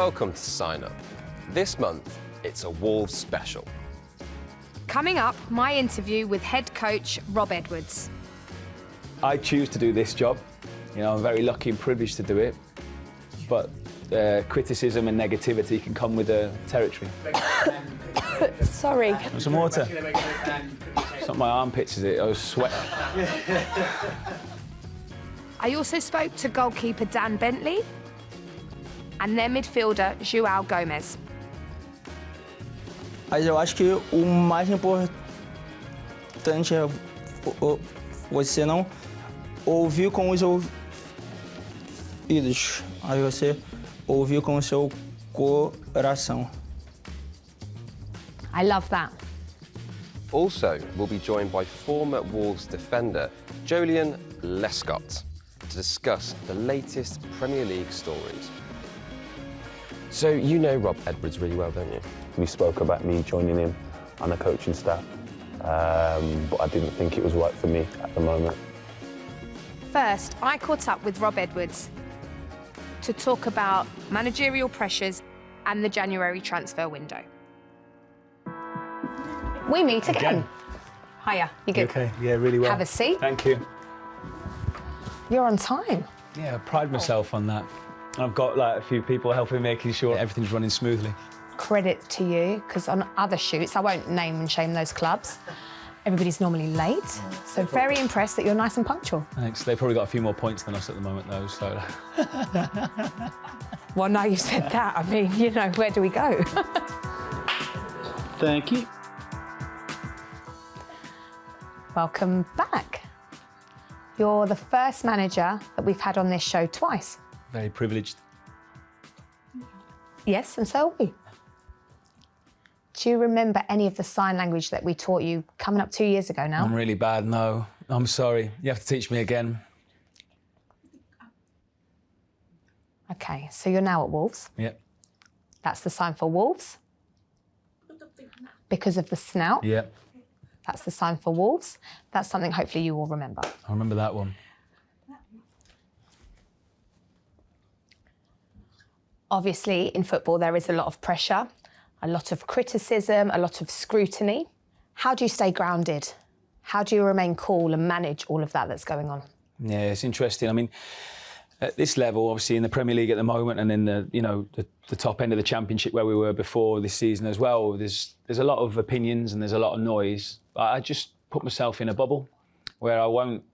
Welcome to Sign Up. This month, it's a Wolves special. Coming up, my interview with head coach Rob Edwards. I choose to do this job. You know, I'm very lucky and privileged to do it. But criticism and negativity can come with the territory. Sorry. Want some water? It's not my armpits, is it? I was sweating. I also spoke to goalkeeper Dan Bentley and their midfielder Joao Gomes. Mas eu acho que o mais importante é você não ouvir com os ouvidos, aí você ouvir com o seu coração. I love that. Also, we'll be joined by former Wolves defender Joleon Lescott to discuss the latest Premier League stories. So you know Rob Edwards really well, don't you? We spoke about me joining him on the coaching staff, but I didn't think it was right for me at the moment. First, I caught up with Rob Edwards to talk about managerial pressures and the January transfer window. We meet again. Hiya, you good? Okay, yeah, really well. Have a seat. Thank you. You're on time. Yeah, I pride myself on that. I've got like a few people helping making sure everything's running smoothly. Credit to you, because on other shoots, I won't name and shame those clubs, everybody's normally late. So very impressed that you're nice and punctual. Thanks. They've probably got a few more points than us at the moment, though, so... Well, now you've said that, I mean, you know, where do we go? Thank you. Welcome back. You're the first manager that we've had on this show twice. Very privileged. Yes, and so are we. Do you remember any of the sign language that we taught you coming up 2 years ago now? I'm really bad, no. I'm sorry. You have to teach me again. OK, so you're now at Wolves. Yep. That's the sign for Wolves. Because of the snout. Yep. That's the sign for Wolves. That's something hopefully you will remember. I remember that one. Obviously, in football, there is a lot of pressure, a lot of criticism, a lot of scrutiny. How do you stay grounded? How do you remain cool and manage all of that that's going on? Yeah, it's interesting. I mean, at this level, obviously in the Premier League at the moment and in the, you know, the top end of the Championship where we were before this season as well, there's a lot of opinions and there's a lot of noise. I just put myself in a bubble where I won't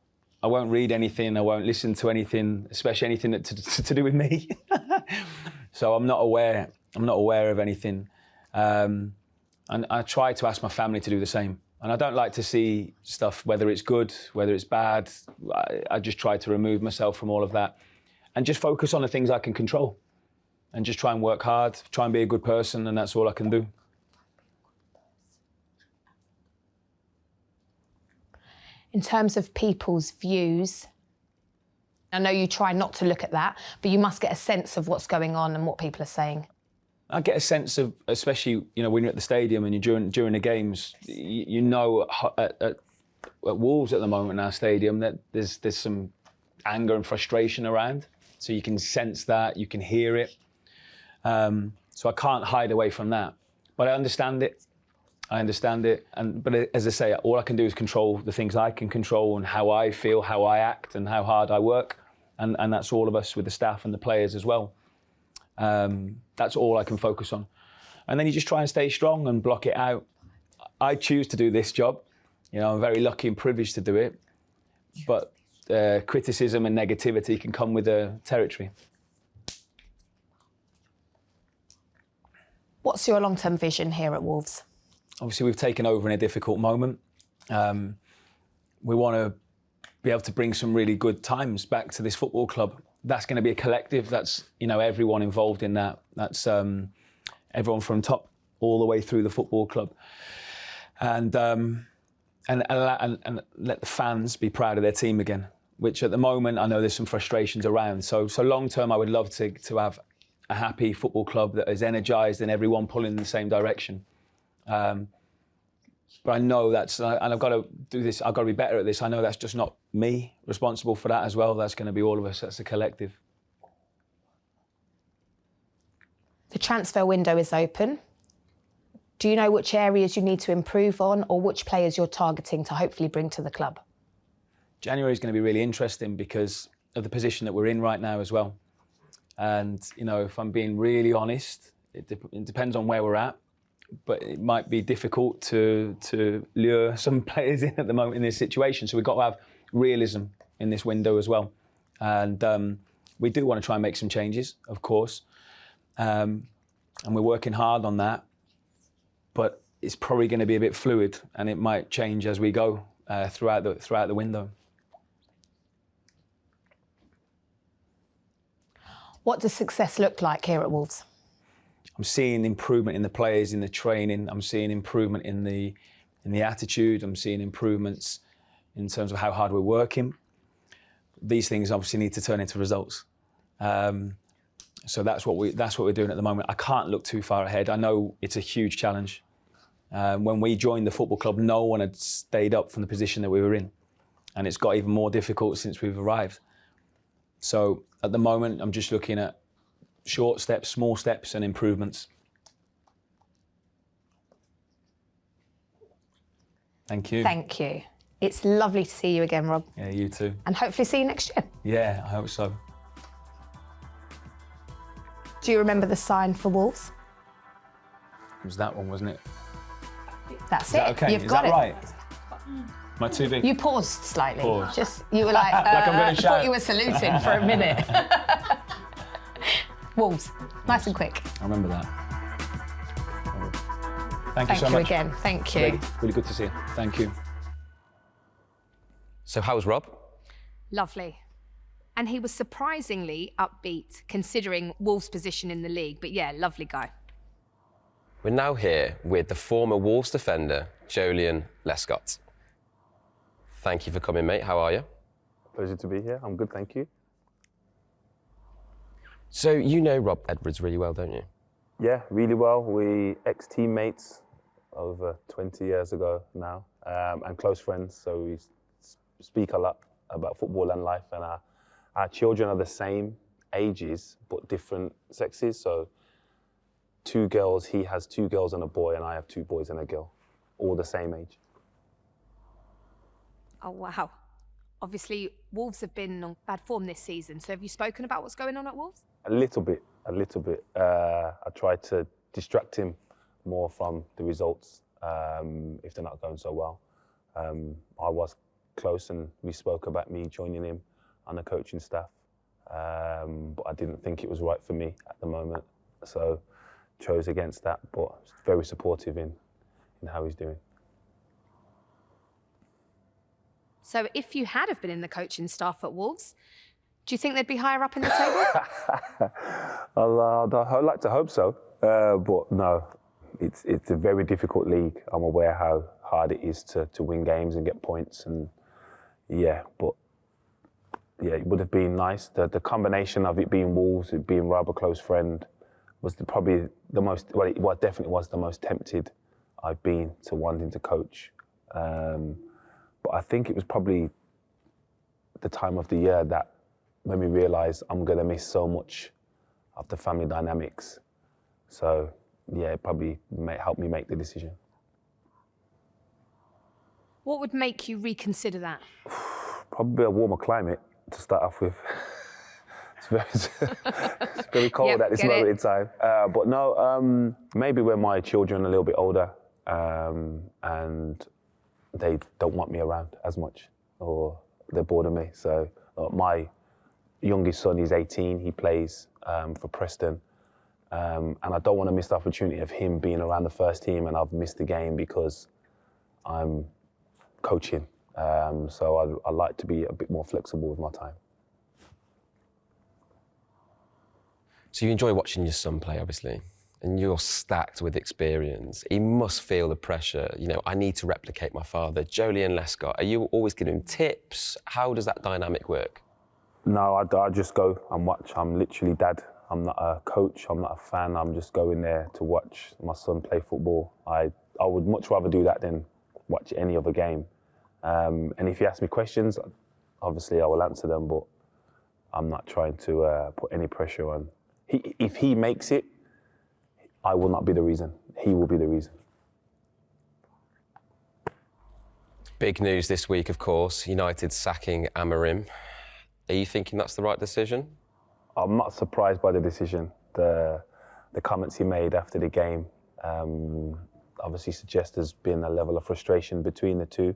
read anything, I won't listen to anything, especially anything to do with me. So I'm not aware of anything. And I try to ask my family to do the same. And I don't like to see stuff, whether it's good, whether it's bad. I just try to remove myself from all of that and just focus on the things I can control and just try and work hard, try and be a good person, and that's all I can do. In terms of people's views, I know you try not to look at that, but you must get a sense of what's going on and what people are saying. I get a sense of, especially, you know, when you're at the stadium and you're during the games, you know at Wolves at the moment in our stadium that there's some anger and frustration around. So you can sense that, you can hear it. So I can't hide away from that. But I understand it. But as I say, all I can do is control the things I can control and how I feel, how I act and how hard I work. And that's all of us with the staff and the players as well. That's all I can focus on. And then you just try and stay strong and block it out. I choose to do this job. You know, I'm very lucky and privileged to do it. But criticism and negativity can come with the territory. What's your long-term vision here at Wolves? Obviously, we've taken over in a difficult moment. We want to be able to bring some really good times back to this football club. That's going to be a collective. That's, you know, everyone involved in that. That's everyone from top all the way through the football club. And let the fans be proud of their team again, which at the moment I know there's some frustrations around. So long term, I would love to have a happy football club that is energised and everyone pulling in the same direction. But I know that's, and I've got to do this, I've got to be better at this. I know that's just not me responsible for that as well. That's going to be all of us. That's a collective. The transfer window is open. Do you know which areas you need to improve on or which players you're targeting to hopefully bring to the club? January is going to be really interesting because of the position that we're in right now as well. And, you know, if I'm being really honest, it depends on where we're at, but it might be difficult to lure some players in at the moment in this situation. So we've got to have realism in this window as well. And we do want to try and make some changes, of course. And we're working hard on that. But it's probably going to be a bit fluid, and it might change as we go throughout the window. What does success look like here at Wolves? I'm seeing improvement in the players, in the training. I'm seeing improvement in the attitude. I'm seeing improvements in terms of how hard we're working. These things obviously need to turn into results. So that's what we're doing at the moment. I can't look too far ahead. I know it's a huge challenge. When we joined the football club, no one had stayed up from the position that we were in. And it's got even more difficult since we've arrived. So at the moment, I'm just looking at short steps, small steps and improvements. Thank you. Thank you. It's lovely to see you again, Rob. Yeah, you too. And hopefully see you next year. Yeah, I hope so. Do you remember the sign for Wolves? It was that one, wasn't it? That's Is it. that okay? You've Is got that it. right? Am I too big? You paused slightly. Paused. Just you were like, I'm gonna shout. thought you were saluting for a minute. Wolves, nice and quick. I remember that. Thank you so Thank you much. again. Thank you. Really good to see you. Thank you. So how was Rob? Lovely. And he was surprisingly upbeat considering Wolves' position in the league. But yeah, lovely guy. We're now here with the former Wolves defender, Joleon Lescott. Thank you for coming, mate. How are you? Pleasure to be here. I'm good, thank you. So you know Rob Edwards really well, don't you? Yeah, really well. We ex-teammates over 20 years ago now, and close friends. So we speak a lot about football and life, and our children are the same ages, but different sexes. So 2 girls, he has 2 girls and a boy, and I have 2 boys and a girl, all the same age. Oh, wow. Obviously, Wolves have been on bad form this season. So have you spoken about what's going on at Wolves? A little bit. I tried to distract him more from the results if they're not going so well. I was close, and we spoke about me joining him on the coaching staff, but I didn't think it was right for me at the moment, so chose against that, but very supportive in how he's doing. So if you had have been in the coaching staff at Wolves, do you think they'd be higher up in the table? I'd like to hope so, but no, it's a very difficult league. I'm aware how hard it is to win games and get points, and yeah, but yeah, it would have been nice. The combination of it being Wolves, it being Rob, a close friend, was probably the most, well, it definitely was the most tempted I've been to wanting to coach. But I think it was probably the time of the year that when we realised I'm going to miss so much of the family dynamics. So yeah, it probably helped me make the decision. What would make you reconsider that? Probably a warmer climate to start off with. It's very cold at this moment in time. But no, maybe when my children are a little bit older and they don't want me around as much, or they're bored of me. So my youngest son is 18, he plays for Preston. And I don't want to miss the opportunity of him being around the first team, and I've missed the game because I'm coaching. So I like to be a bit more flexible with my time. So you enjoy watching your son play, obviously, and you're stacked with experience. He must feel the pressure. You know, I need to replicate my father. Joleon Lescott, are you always giving him tips? How does that dynamic work? No, I just go and watch. I'm literally dad. I'm not a coach, I'm not a fan. I'm just going there to watch my son play football. I would much rather do that than watch any other game. And if you ask me questions, obviously I will answer them, but I'm not trying to put any pressure on. If he makes it, I will not be the reason. He will be the reason. Big news this week, of course, United sacking Amorim. Are you thinking that's the right decision? I'm not surprised by the decision. The comments he made after the game obviously suggest there's been a level of frustration between the two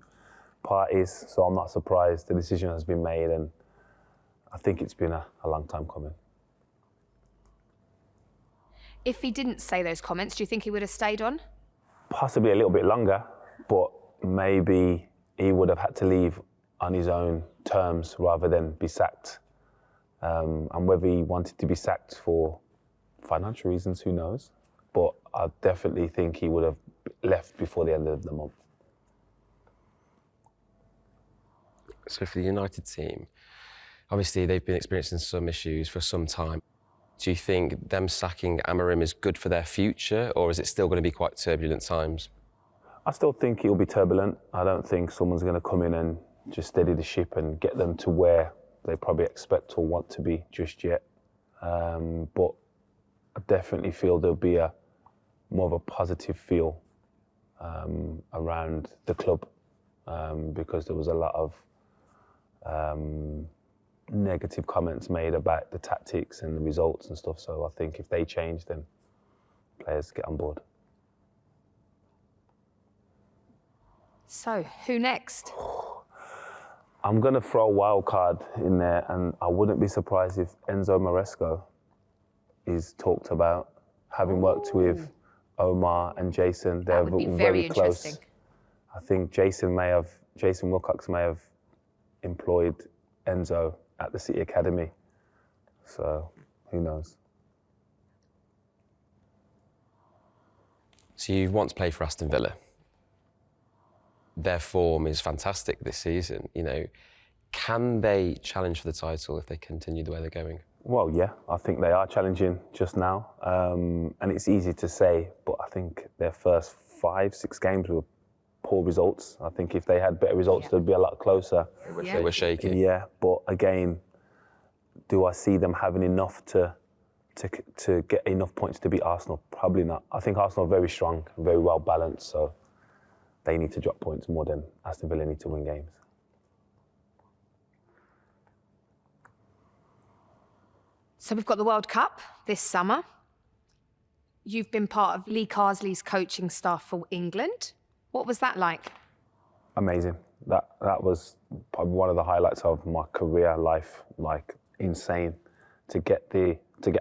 parties, so I'm not surprised the decision has been made, and I think it's been a long time coming. If he didn't say those comments, do you think he would have stayed on? Possibly a little bit longer, but maybe he would have had to leave on his own terms rather than be sacked. And whether he wanted to be sacked for financial reasons, who knows? But I definitely think he would have left before the end of the month. So for the United team, obviously they've been experiencing some issues for some time. Do you think them sacking Amorim is good for their future, or is it still going to be quite turbulent times? I still think it'll be turbulent. I don't think someone's going to come in and just steady the ship and get them to where they probably expect or want to be just yet. But I definitely feel there'll be more of a positive feel around the club because there was a lot of negative comments made about the tactics and the results and stuff. So I think if they change, then players get on board. So, who next? I'm going to throw a wild card in there, and I wouldn't be surprised if Enzo Maresco is talked about, having worked with Omar and Jason. They're That would be very close. interesting. I think Jason Wilcox may have employed Enzo at the City Academy. So, who knows? So you once played for Aston Villa. Their form is fantastic this season. You know, can they challenge for the title if they continue the way they're going? Well, yeah, I think they are challenging just now. And it's easy to say, but I think their first 5-6 games were poor results. I think if they had better results, they'd be a lot closer. They were shaky. Yeah, but again, do I see them having enough to get enough points to beat Arsenal? Probably not. I think Arsenal are very strong, very well balanced, so they need to drop points more than Aston Villa need to win games. So we've got the World Cup this summer. You've been part of Lee Carsley's coaching staff for England. What was that like? Amazing. That was probably one of the highlights of my career life. Like, insane to get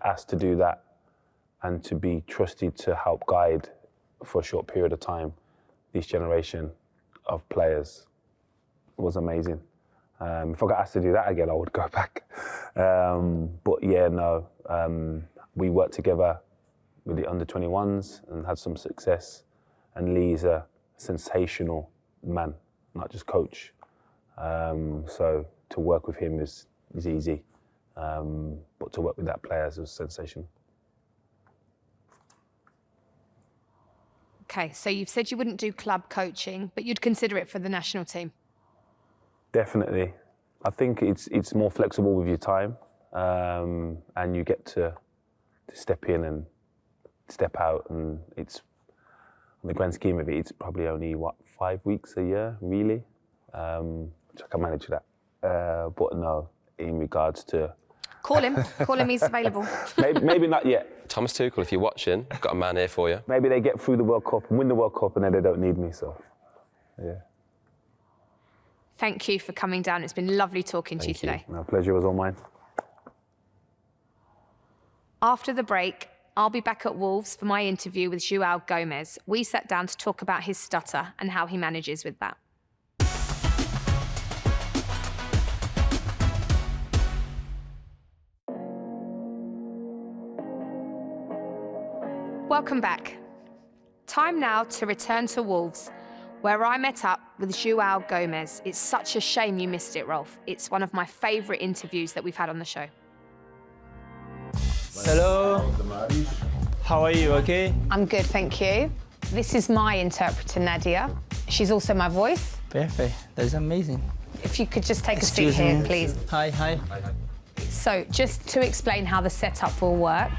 asked to do that and to be trusted to help guide for a short period of time this generation of players was amazing. If I got asked to do that again, I would go back. But yeah, no, we worked together with the under-21s and had some success. And Lee's a sensational man, not just coach. So to work with him is easy, but to work with that player was sensational. Okay, so you've said you wouldn't do club coaching, but you'd consider it for the national team. Definitely. I think it's more flexible with your time, and you get to step in and step out, and it's, in the grand scheme of it, it's probably only, 5 weeks a year, really, which I can manage that. But no, in regards to... Call him, he's available. maybe not yet. Thomas Tuchel, if you're watching, I've got a man here for you. Maybe they get through the World Cup and win the World Cup and then they don't need me, so, yeah. Thank you for coming down. It's been lovely talking to you today. My pleasure was all mine. After the break, I'll be back at Wolves for my interview with Joao Gomes. We sat down to talk about his stutter and how he manages with that. Welcome back. Time now to return to Wolves, where I met up with Joao Gomes. It's such a shame you missed it, Rolf. It's one of my favourite interviews that we've had on the show. Hello. How are you? Okay? I'm good, thank you. This is my interpreter, Nadia. She's also my voice. Perfect. That's amazing. If you could just take a seat Excuse here, me. please. Hi. So, just to explain how the setup will work,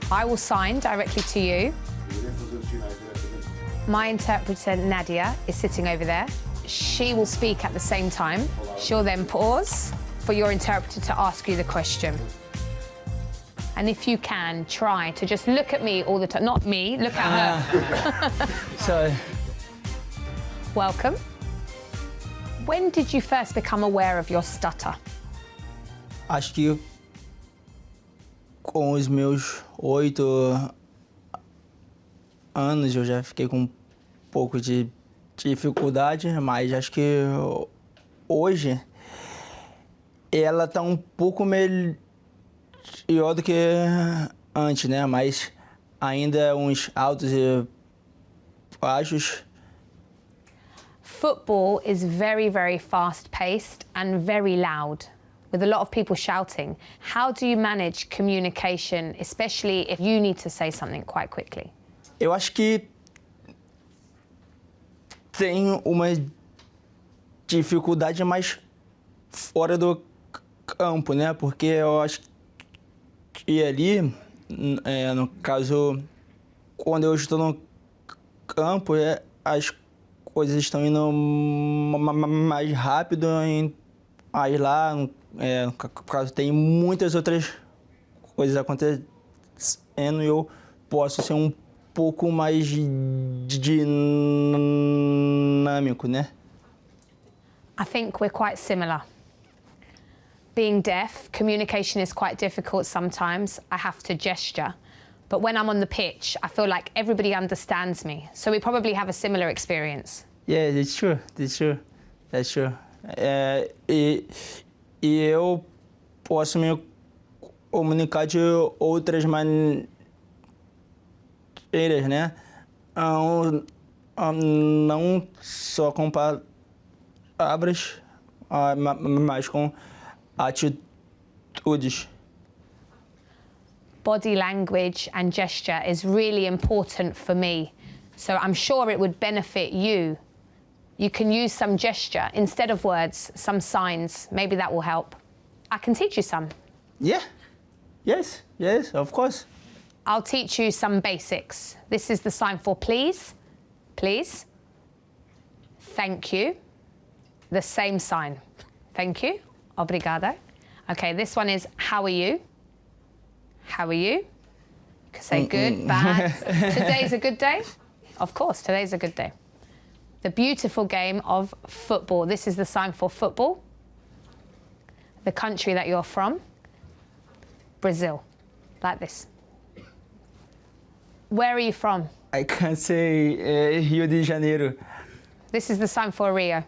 I will sign directly to you. My interpreter, Nadia, is sitting over there. She will speak at the same time. She'll then pause for your interpreter to ask you the question. And if you can, try to just look at me all the time. Not me, look at her. Sorry. Welcome. When did you first become aware of your stutter? Acho que com os meus 8 anos eu já fiquei com um pouco de dificuldade, mas acho que hoje ela tá um pouco melhor do que antes, né? Mas ainda uns altos e baixos. Football is very, very fast-paced and very loud, with a lot of people shouting. How do you manage communication, especially if you need to say something quite quickly? Eu acho que tem uma dificuldade mais fora do campo, né? Porque eu acho que ali, no caso, quando eu estou no campo, as coisas estão indo mais rápido, aí lá, no caso, tem muitas outras coisas acontecendo e eu posso ser um pouco mais dinâmico, né? I think we're quite similar. Being deaf, communication is quite difficult sometimes. I have to gesture. But when I'm on the pitch, I feel like everybody understands me. So we probably have a similar experience. Yeah, that's true. That's true. That's true. E eu posso me comunicar de outras maneiras, né? Não só com palavras, mas com atitudes. Body language and gesture is really important for me. So I'm sure it would benefit you. You can use some gesture instead of words, some signs. Maybe that will help. I can teach you some. Yeah. Yes, of course. I'll teach you some basics. This is the sign for please, please, thank you, the same sign. Thank you, obrigado. Okay, this one is how are you? How are you? You can say good, bad. Today's a good day? Of course, today's a good day. The beautiful game of football. This is the sign for football. The country that you're from, Brazil, like this. Where are you from? I can say Rio de Janeiro. This is the sign for Rio.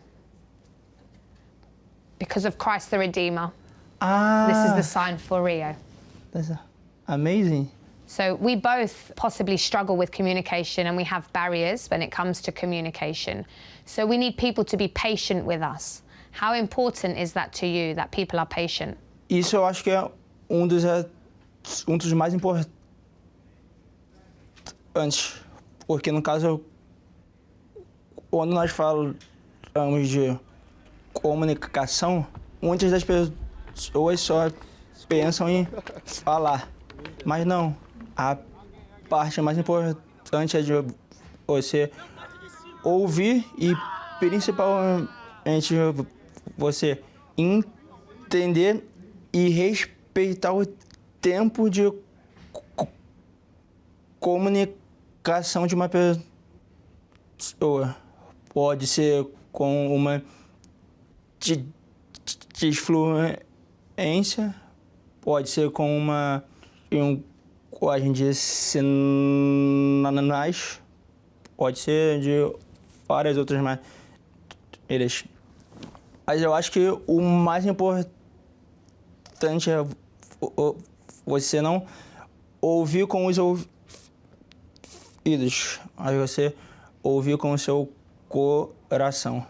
Because of Christ the Redeemer. This is the sign for Rio. That's amazing. So we both possibly struggle with communication and we have barriers when it comes to communication. So we need people to be patient with us. How important is that to you, that people are patient? Isso eu acho que é um dos assuntos mais importantes, porque no caso, quando nós falamos de comunicação, muitas das pessoas só pensam em falar, mas não. A parte mais importante é de você ouvir e principalmente você entender e respeitar o tempo de comunicação de uma pessoa. Pode ser com uma disfluência, pode ser com uma linguagem de sinais, pode ser de várias outras maneiras. Mas eu acho que o mais importante é você não ouvir com os ouvidos, mas você ouvir com o seu coração.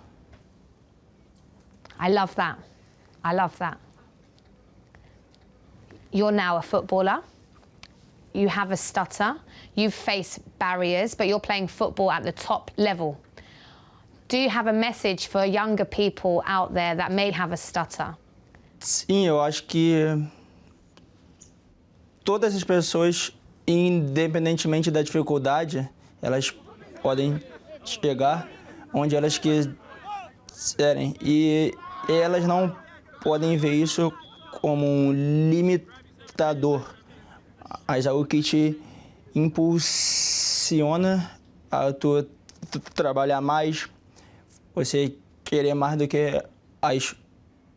I love that. I love that. You're now a footballer. You have a stutter. You've faced barriers, but you're playing football at the top level. Do you have a message for younger people out there that may have a stutter? Sim, eu acho que todas as pessoas independentemente da dificuldade, elas podem chegar onde elas quiserem. E elas não podem ver isso como um limitador, mas algo que te impulsiona a tu trabalhar mais, você querer mais do que as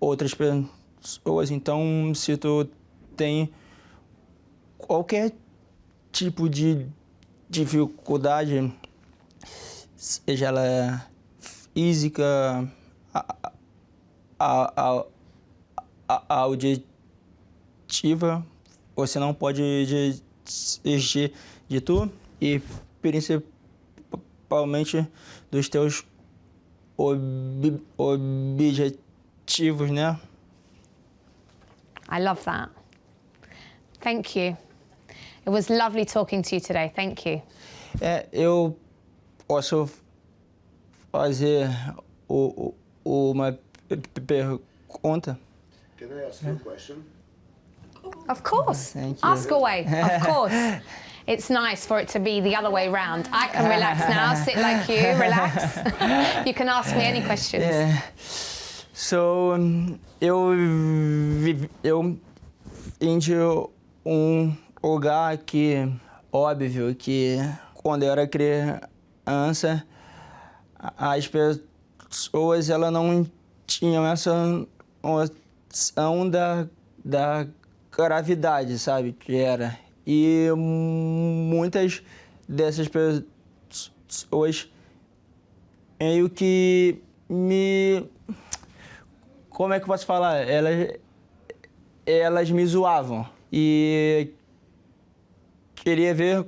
outras pessoas. Então, se tu tem qualquer tipo de dificuldade, seja ela física, auditiva, você não pode desistir de tu e principalmente dos teus objetivos, né? I love that. Thank you. It was lovely talking to you today. Thank you. Eu posso fazer uma pergunta? Can I ask you a question? Of course. Thank you. Ask away. Of course. It's nice for it to be the other way round. I can relax now, sit like you, relax. You can ask me any questions. So, eu vim de lugar que, óbvio, que quando eu era criança, as pessoas elas não tinham essa noção da gravidade, sabe, que era. E muitas dessas pessoas meio que me... Como é que eu posso falar? Elas me zoavam. E queria ver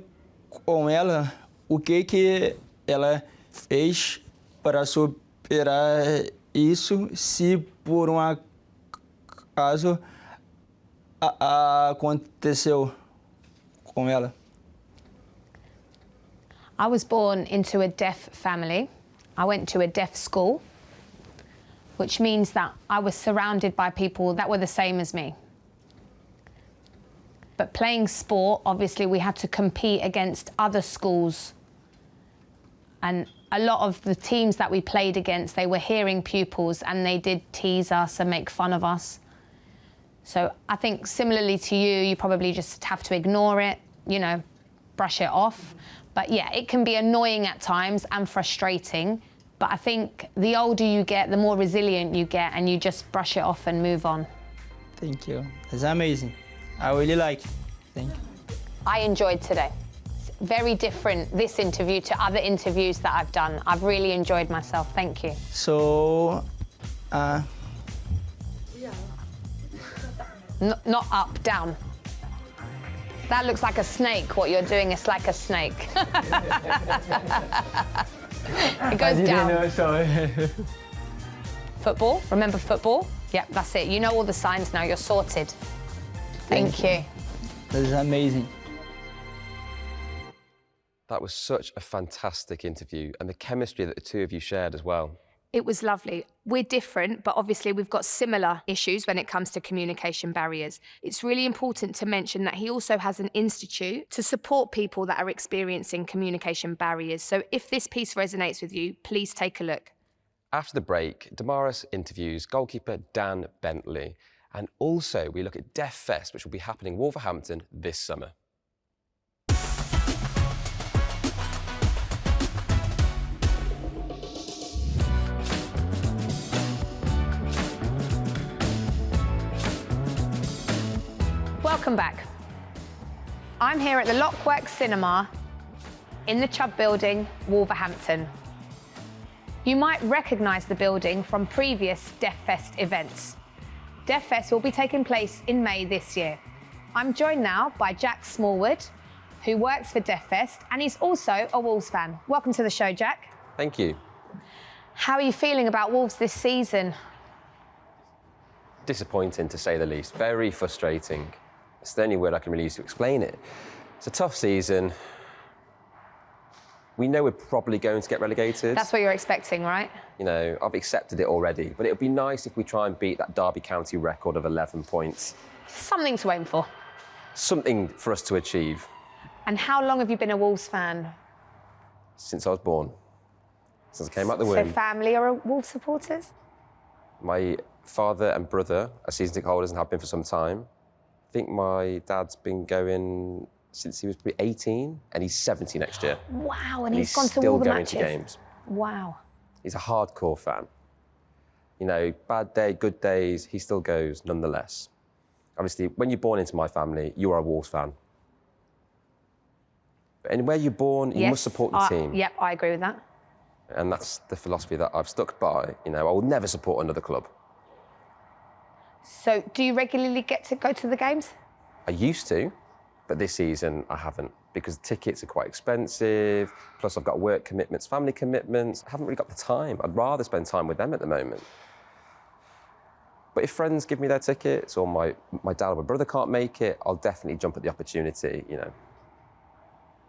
com ela o que ela fez para superar isso, se por um acaso aconteceu com ela. I was born into a deaf family. I went to a deaf school, which means that I was surrounded by people that were the same as me. But playing sport, obviously we had to compete against other schools. And a lot of the teams that we played against, they were hearing pupils and they did tease us and make fun of us. So I think similarly to you, you probably just have to ignore it, you know, brush it off. But yeah, it can be annoying at times and frustrating. But I think the older you get, the more resilient you get, and you just brush it off and move on. Thank you. It's amazing. I really like it. Thank you. I enjoyed today. It's very different, this interview, to other interviews that I've done. I've really enjoyed myself. Thank you. So, Not up, down. That looks like a snake. What you're doing is like a snake. It goes down. Football, remember football? Yep, that's it. You know all the signs now, you're sorted. Thank you. This is amazing. That was such a fantastic interview, and the chemistry that the two of you shared as well. It was lovely. We're different, but obviously we've got similar issues when it comes to communication barriers. It's really important to mention that he also has an institute to support people that are experiencing communication barriers. So if this piece resonates with you, please take a look. After the break, Damaris interviews goalkeeper Dan Bentley, and also we look at Deaffest, which will be happening in Wolverhampton this summer. Welcome back. I'm here at the Lockwork Cinema in the Chubb Building, Wolverhampton. You might recognise the building from previous Deaffest events. Deaffest will be taking place in May this year. I'm joined now by Jack Smallwood, who works for Deaffest, and he's also a Wolves fan. Welcome to the show, Jack. Thank you. How are you feeling about Wolves this season? Disappointing, to say the least. Very frustrating. It's the only word I can really use to explain it. It's a tough season. We know we're probably going to get relegated. That's what you're expecting, right? You know, I've accepted it already, but it would be nice if we try and beat that Derby County record of 11 points. Something to aim for. Something for us to achieve. And how long have you been a Wolves fan? Since I was born. Since I came out the womb. So family are Wolves supporters? My father and brother are season ticket holders and have been for some time. I think my dad's been going since he was probably 18, and he's 70 next year. Wow, and he's gone to all the matches. Still going to games. Wow. He's a hardcore fan. You know, bad day, good days, he still goes nonetheless. Obviously, when you're born into my family, you are a Wolves fan. But anywhere you're born, you must support the team. Yep, I agree with that. And that's the philosophy that I've stuck by. You know, I will never support another club. So, do you regularly get to go to the games? I used to, but this season I haven't, because tickets are quite expensive, plus I've got work commitments, family commitments. I haven't really got the time. I'd rather spend time with them at the moment. But if friends give me their tickets, or my dad or my brother can't make it, I'll definitely jump at the opportunity, you know.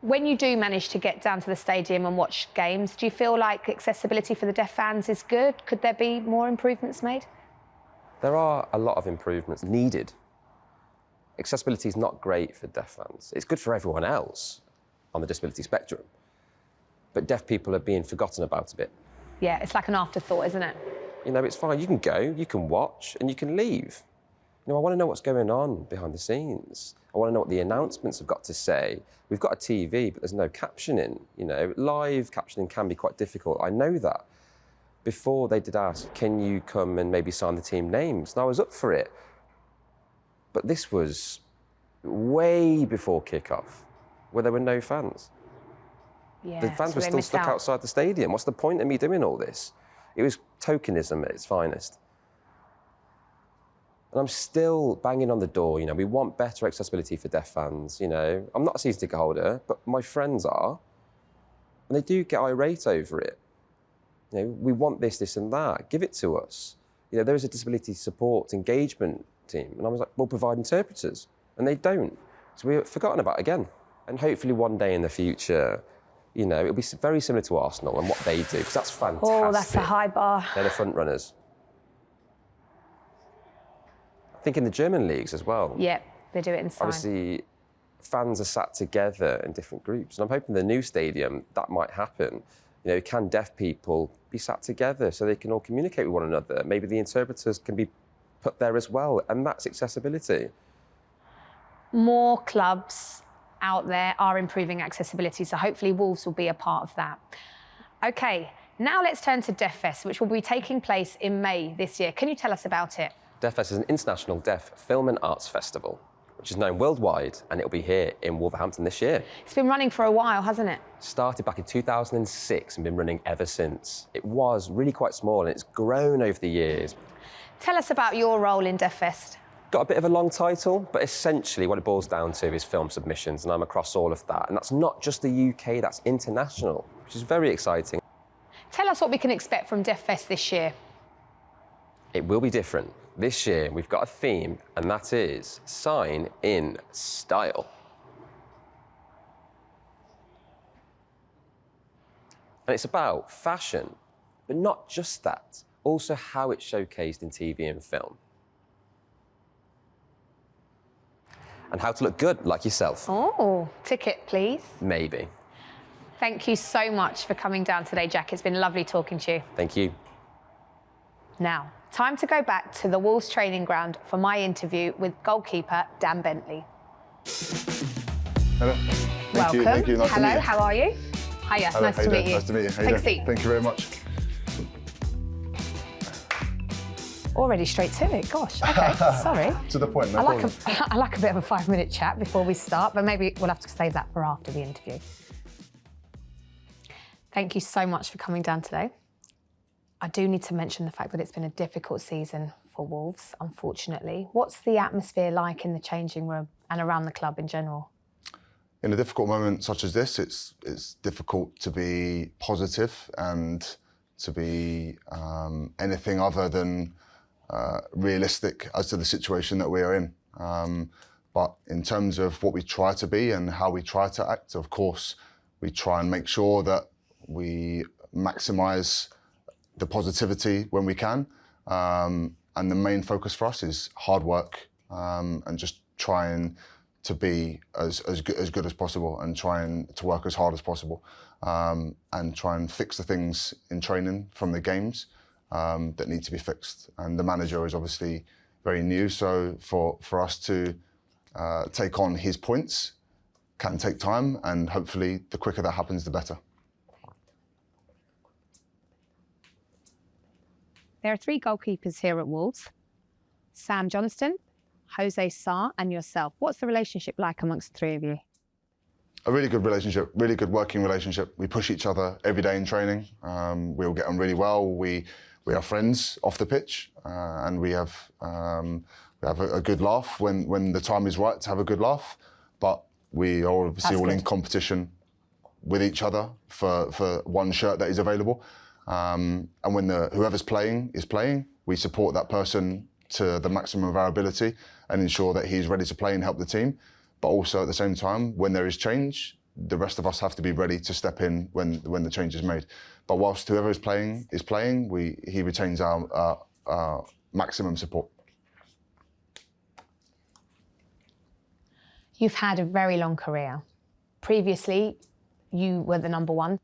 When you do manage to get down to the stadium and watch games, do you feel like accessibility for the deaf fans is good? Could there be more improvements made? There are a lot of improvements needed. Accessibility is not great for deaf fans. It's good for everyone else on the disability spectrum. But deaf people are being forgotten about a bit. Yeah, it's like an afterthought, isn't it? You know, it's fine. You can go, you can watch, and you can leave. You know, I want to know what's going on behind the scenes. I want to know what the announcements have got to say. We've got a TV, but there's no captioning. You know, live captioning can be quite difficult. I know that. Before they did ask, can you come and maybe sign the team names? And I was up for it. But this was way before kickoff, where there were no fans. Yeah, The fans so were they still missed stuck out. outside the stadium. What's the point of me doing all this? It was tokenism at its finest. And I'm still banging on the door, you know, we want better accessibility for deaf fans, you know. I'm not a season ticket holder, but my friends are, and they do get irate over it. You know, we want this, this and that, give it to us. You know, there is a disability support engagement team, and I was like, we'll provide interpreters, and they don't. So we're forgotten about again. And hopefully one day in the future, you know, it'll be very similar to Arsenal and what they do, because that's fantastic. Oh, that's a high bar. They're the front runners. I think in the German leagues as well. Yeah, they do it inside. Obviously, fans are sat together in different groups, and I'm hoping the new stadium that might happen. You know, can deaf people be sat together so they can all communicate with one another? Maybe the interpreters can be put there as well, and that's accessibility. More clubs out there are improving accessibility, so hopefully Wolves will be a part of that. Okay, now let's turn to Deaffest, which will be taking place in May this year. Can you tell us about it? Deaffest is an international deaf film and arts festival, which is known worldwide, and it'll be here in Wolverhampton this year. It's been running for a while, hasn't it? Started back in 2006 and been running ever since. It was really quite small, and it's grown over the years. Tell us about your role in Deaffest. Got a bit of a long title, but essentially what it boils down to is film submissions, and I'm across all of that. And that's not just the UK, that's international, which is very exciting. Tell us what we can expect from Deaffest this year. It will be different. This year, we've got a theme, and that is Sign in Style. And it's about fashion, but not just that, also how it's showcased in TV and film. And how to look good, like yourself. Oh, ticket, please. Maybe. Thank you so much for coming down today, Jack. It's been lovely talking to you. Thank you. Now, time to go back to the Wolves training ground for my interview with goalkeeper Dan Bentley. Hello. Welcome. Thank you. Nice Hello, to meet you. how are you? Hiya, Hello, nice how to you meet doing? you. Nice to meet you. How you Take a doing? seat. Thank you very much. Already straight to it, gosh. Okay, sorry. To the point, no I problem. like a bit of a 5-minute chat before we start, but maybe we'll have to save that for after the interview. Thank you so much for coming down today. I do need to mention the fact that it's been a difficult season for Wolves, unfortunately. What's the atmosphere like in the changing room and around the club in general? In a difficult moment such as this, it's difficult to be positive and to be anything other than realistic as to the situation that we are in. But in terms of what we try to be and how we try to act, of course, we try and make sure that we maximise the positivity when we can. And the main focus for us is hard work and just trying to be as good as possible and trying to work as hard as possible, and try and fix the things in training from the games that need to be fixed. And the manager is obviously very new, so for us to take on his points can take time, and hopefully the quicker that happens, the better. There are 3 goalkeepers here at Wolves: Sam Johnston, Jose Sarr, and yourself. What's the relationship like amongst the 3 of you? A really good relationship, really good working relationship. We push each other every day in training. We all get on really well. We are friends off the pitch, and we have a good laugh when the time is right to have a good laugh. But we are obviously all in competition with each other for one shirt that is available. And when whoever's playing is playing, we support that person to the maximum of our ability and ensure that he's ready to play and help the team. But also at the same time, when there is change, the rest of us have to be ready to step in when the change is made. But whilst whoever is playing, he retains our maximum support. You've had a very long career. Previously, you were the number 1,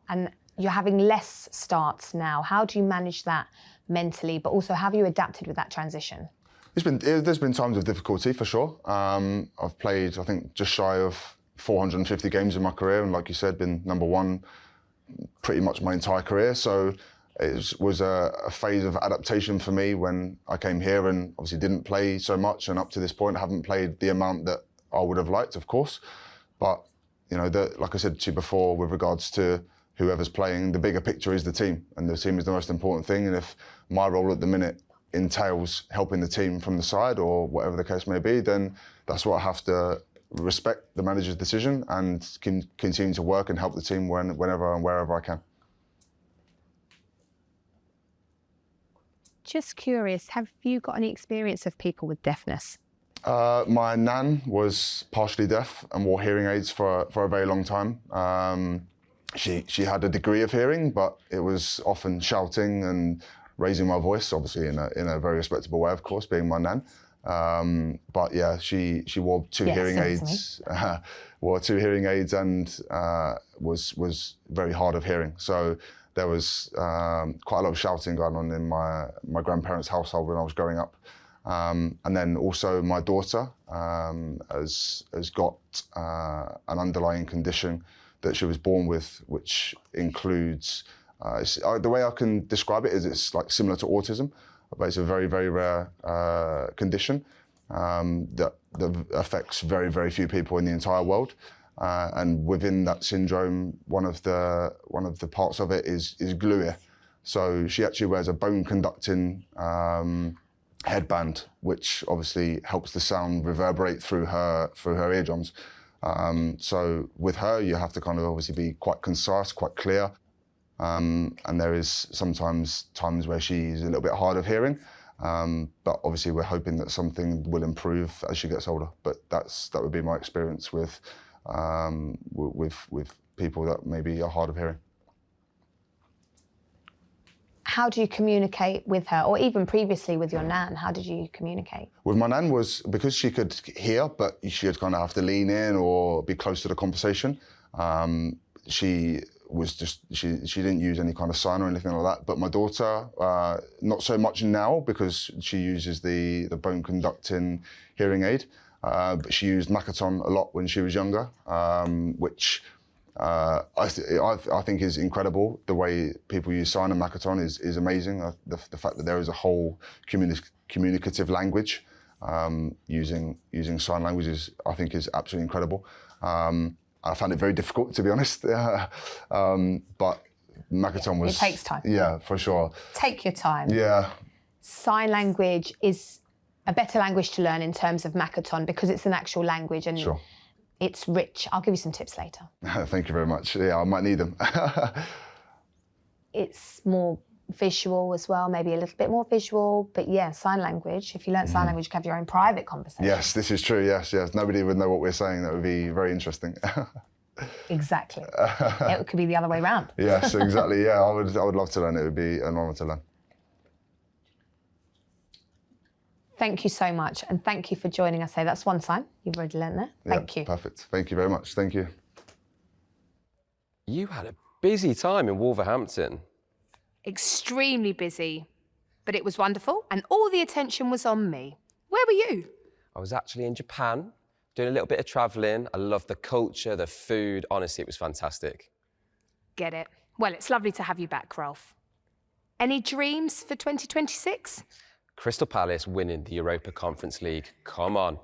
and you're having less starts now. How do you manage that mentally, but also have you adapted with that transition? There's been times of difficulty for sure. I've played, I think, just shy of 450 games in my career, and like you said, been number 1 pretty much my entire career. So it was a phase of adaptation for me when I came here, and obviously didn't play so much, and up to this point I haven't played the amount that I would have liked, of course. But you know, like I said to you before, with regards to whoever's playing, the bigger picture is the team, and the team is the most important thing. And if my role at the minute entails helping the team from the side or whatever the case may be, then that's what I have to respect the manager's decision and continue to work and help the team whenever and wherever I can. Just curious, have you got any experience of people with deafness? My nan was partially deaf and wore hearing aids for a very long time. She had a degree of hearing, but it was often shouting and raising my voice, obviously in a very respectable way, of course, being my nan. But yeah, she wore 2 hearing aids, and was very hard of hearing. So there was quite a lot of shouting going on in my grandparents' household when I was growing up. And then also my daughter has got an underlying condition that she was born with, which includes, the way I can describe it is it's like similar to autism, but it's a very, very rare condition that affects very, very few people in the entire world. And within that syndrome, one of the parts of it is glue. So she actually wears a bone conducting headband, which obviously helps the sound reverberate through her eardrums. So with her, you have to kind of obviously be quite concise, quite clear. And there is sometimes times where she's a little bit hard of hearing. But obviously we're hoping that something will improve as she gets older. But that would be my experience with people that maybe are hard of hearing. How do you communicate with her, or even previously with your nan? How did you communicate? With my nan was because she could hear, but she would kind of have to lean in or be close to the conversation. She didn't use any kind of sign or anything like that. But my daughter, not so much now because she uses the bone conducting hearing aid. But she used Makaton a lot when she was younger, which I think is incredible. The way people use sign and Makaton is amazing. The fact that there is a whole communicative language using sign language I think is absolutely incredible. I found it very difficult, to be honest, but Makaton was... It takes time. Yeah, for sure. Take your time. Yeah. Sign language is a better language to learn in terms of Makaton because it's an actual language and Sure. It's rich. I'll give you some tips later. Thank you very much. Yeah, I might need them. It's more visual as well, maybe a little bit more visual, but yeah, sign language. If you learn sign language, you can have your own private conversation. Yes, this is true. Yes. Nobody would know what we're saying. That would be very interesting. Exactly. It could be the other way around. Yes, exactly. Yeah, I would love to learn. It would be an honour to learn. Thank you so much, and thank you for joining us. That's one sign. You've already learnt that. Thank you. Perfect. Thank you very much. Thank you. You had a busy time in Wolverhampton. Extremely busy, but it was wonderful, and all the attention was on me. Where were you? I was actually in Japan, doing a little bit of travelling. I loved the culture, the food. Honestly, it was fantastic. Get it. Well, it's lovely to have you back, Rolf. Any dreams for 2026? Crystal Palace winning the Europa Conference League. Come on.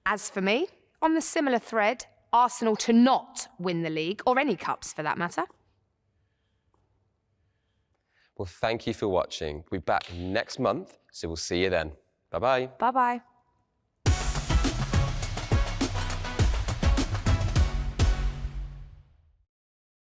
As for me, on the similar thread, Arsenal to not win the league, or any cups for that matter. Well, thank you for watching. We'll be back next month, so we'll see you then. Bye-bye. Bye-bye.